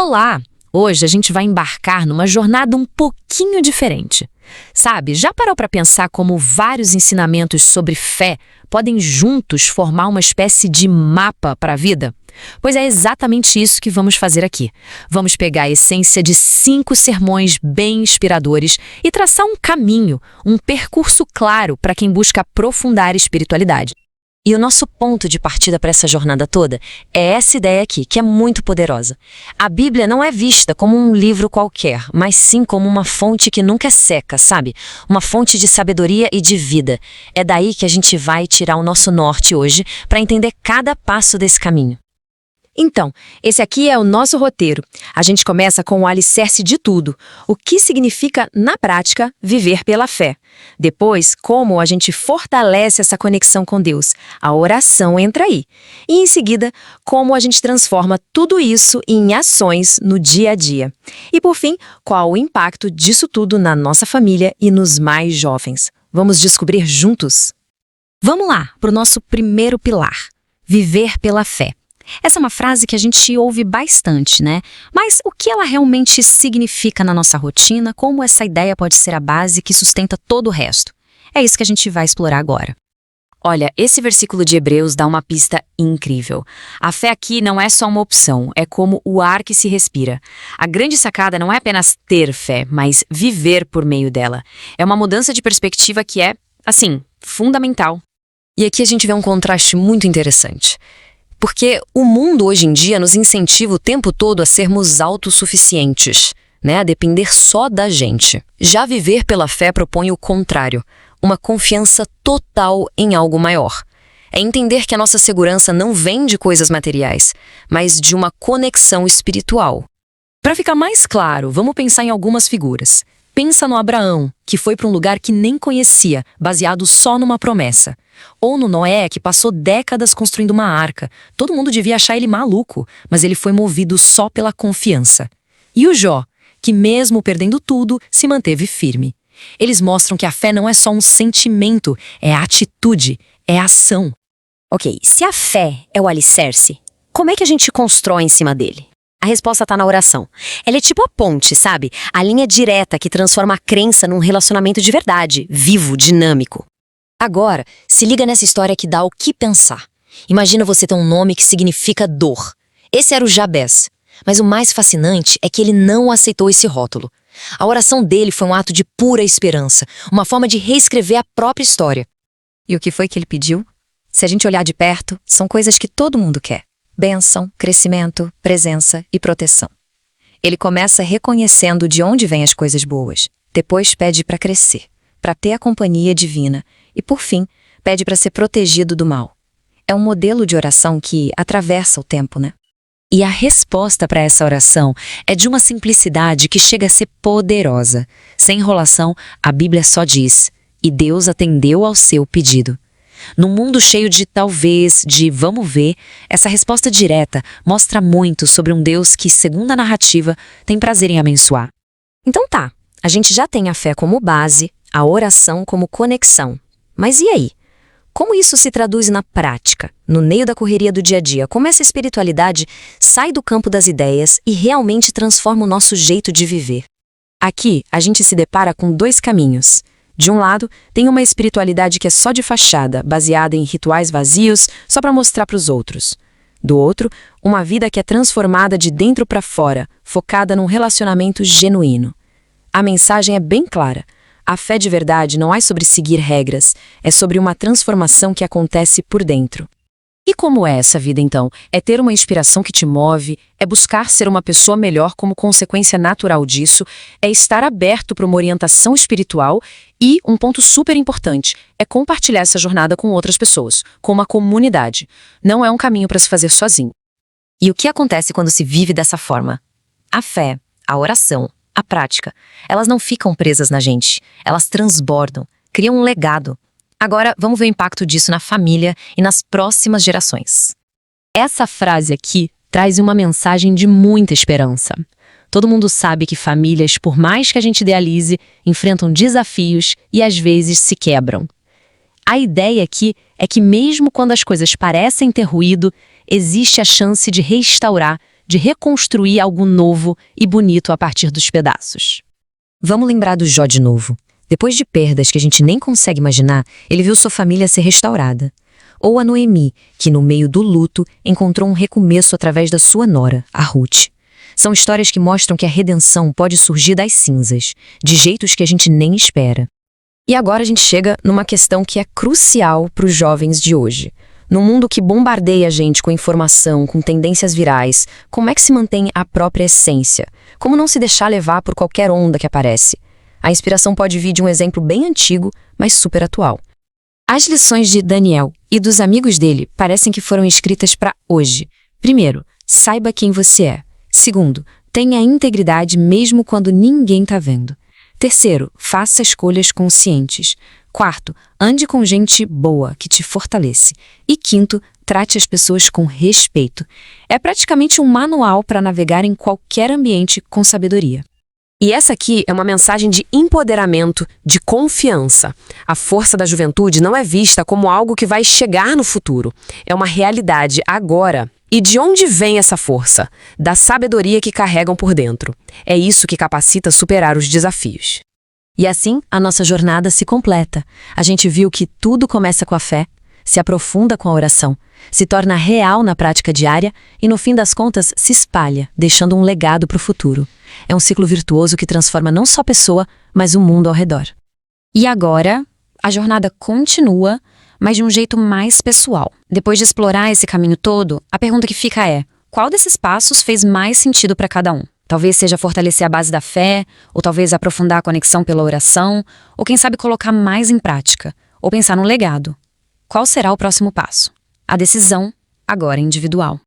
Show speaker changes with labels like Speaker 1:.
Speaker 1: Olá! Hoje a gente vai embarcar numa jornada um pouquinho diferente. Sabe, já parou para pensar como vários ensinamentos sobre fé podem juntos formar uma espécie de mapa para a vida? Pois é exatamente isso que vamos fazer aqui. Vamos pegar a essência de 5 sermões bem inspiradores e traçar um caminho, um percurso claro para quem busca aprofundar a espiritualidade. E o nosso ponto de partida para essa jornada toda é essa ideia aqui, que é muito poderosa. A Bíblia não é vista como um livro qualquer, mas sim como uma fonte que nunca é seca, sabe? Uma fonte de sabedoria e de vida. É daí que a gente vai tirar o nosso norte hoje para entender cada passo desse caminho. Então, esse aqui é o nosso roteiro. A gente começa com o alicerce de tudo. O que significa, na prática, viver pela fé. Depois, como a gente fortalece essa conexão com Deus. A oração entra aí. E, em seguida, como a gente transforma tudo isso em ações no dia a dia. E, por fim, qual o impacto disso tudo na nossa família e nos mais jovens. Vamos descobrir juntos? Vamos lá para o nosso primeiro pilar. Viver pela fé. Essa é uma frase que a gente ouve bastante, né? Mas o que ela realmente significa na nossa rotina? Como essa ideia pode ser a base que sustenta todo o resto? É isso que a gente vai explorar agora. Olha, esse versículo de Hebreus dá uma pista incrível. A fé aqui não é só uma opção, é como o ar que se respira. A grande sacada não é apenas ter fé, mas viver por meio dela. É uma mudança de perspectiva que é, assim, fundamental. E aqui a gente vê um contraste muito interessante. Porque o mundo hoje em dia nos incentiva o tempo todo a sermos autossuficientes, né? A depender só da gente. Já viver pela fé propõe o contrário, uma confiança total em algo maior. É entender que a nossa segurança não vem de coisas materiais, mas de uma conexão espiritual. Para ficar mais claro, vamos pensar em algumas figuras. Pensa no Abraão, que foi para um lugar que nem conhecia, baseado só numa promessa. Ou no Noé, que passou décadas construindo uma arca. Todo mundo devia achar ele maluco, mas ele foi movido só pela confiança. E o Jó, que mesmo perdendo tudo, se manteve firme. Eles mostram que a fé não é só um sentimento, é atitude, é ação. Ok, se a fé é o alicerce, como é que a gente constrói em cima dele? A resposta está na oração. Ela é tipo a ponte, sabe? A linha direta que transforma a crença num relacionamento de verdade, vivo, dinâmico. Agora, se liga nessa história que dá o que pensar. Imagina você ter um nome que significa dor. Esse era o Jabez. Mas o mais fascinante é que ele não aceitou esse rótulo. A oração dele foi um ato de pura esperança, uma forma de reescrever a própria história. E o que foi que ele pediu? Se a gente olhar de perto, são coisas que todo mundo quer. Bênção, crescimento, presença e proteção. Ele começa reconhecendo de onde vêm as coisas boas. Depois pede para crescer, para ter a companhia divina. E, por fim, pede para ser protegido do mal. É um modelo de oração que atravessa o tempo, né? E a resposta para essa oração é de uma simplicidade que chega a ser poderosa. Sem enrolação, a Bíblia só diz: e Deus atendeu ao seu pedido. Num mundo cheio de talvez, de vamos ver, essa resposta direta mostra muito sobre um Deus que, segundo a narrativa, tem prazer em abençoar. Então tá, a gente já tem a fé como base, a oração como conexão. Mas e aí? Como isso se traduz na prática, no meio da correria do dia a dia? Como essa espiritualidade sai do campo das ideias e realmente transforma o nosso jeito de viver? Aqui, a gente se depara com 2 caminhos. De um lado, tem uma espiritualidade que é só de fachada, baseada em rituais vazios, só para mostrar para os outros. Do outro, uma vida que é transformada de dentro para fora, focada num relacionamento genuíno. A mensagem é bem clara. A fé de verdade não é sobre seguir regras, é sobre uma transformação que acontece por dentro. E como é essa vida, então? É ter uma inspiração que te move, é buscar ser uma pessoa melhor como consequência natural disso, é estar aberto para uma orientação espiritual e, um ponto super importante, é compartilhar essa jornada com outras pessoas, com uma comunidade. Não é um caminho para se fazer sozinho. E o que acontece quando se vive dessa forma? A fé, a oração, a prática, elas não ficam presas na gente, elas transbordam, criam um legado. Agora, vamos ver o impacto disso na família e nas próximas gerações. Essa frase aqui traz uma mensagem de muita esperança. Todo mundo sabe que famílias, por mais que a gente idealize, enfrentam desafios e às vezes se quebram. A ideia aqui é que mesmo quando as coisas parecem ter ruído, existe a chance de restaurar, de reconstruir algo novo e bonito a partir dos pedaços. Vamos lembrar do Jó de novo. Depois de perdas que a gente nem consegue imaginar, ele viu sua família ser restaurada. Ou a Noemi, que no meio do luto encontrou um recomeço através da sua nora, a Ruth. São histórias que mostram que a redenção pode surgir das cinzas, de jeitos que a gente nem espera. E agora a gente chega numa questão que é crucial para os jovens de hoje. No mundo que bombardeia a gente com informação, com tendências virais, como é que se mantém a própria essência? Como não se deixar levar por qualquer onda que aparece? A inspiração pode vir de um exemplo bem antigo, mas super atual. As lições de Daniel e dos amigos dele parecem que foram escritas para hoje. Primeiro, saiba quem você é. Segundo, tenha integridade mesmo quando ninguém está vendo. Terceiro, faça escolhas conscientes. Quarto, ande com gente boa, que te fortalece. E quinto, trate as pessoas com respeito. É praticamente um manual para navegar em qualquer ambiente com sabedoria. E essa aqui é uma mensagem de empoderamento, de confiança. A força da juventude não é vista como algo que vai chegar no futuro. É uma realidade agora. E de onde vem essa força? Da sabedoria que carregam por dentro. É isso que capacita a superar os desafios. E assim, a nossa jornada se completa. A gente viu que tudo começa com a fé, se aprofunda com a oração, se torna real na prática diária e, no fim das contas, se espalha, deixando um legado para o futuro. É um ciclo virtuoso que transforma não só a pessoa, mas o mundo ao redor. E agora, a jornada continua, mas de um jeito mais pessoal. Depois de explorar esse caminho todo, a pergunta que fica é: qual desses passos fez mais sentido para cada um? Talvez seja fortalecer a base da fé, ou talvez aprofundar a conexão pela oração, ou quem sabe colocar mais em prática, ou pensar num legado. Qual será o próximo passo? A decisão agora é individual.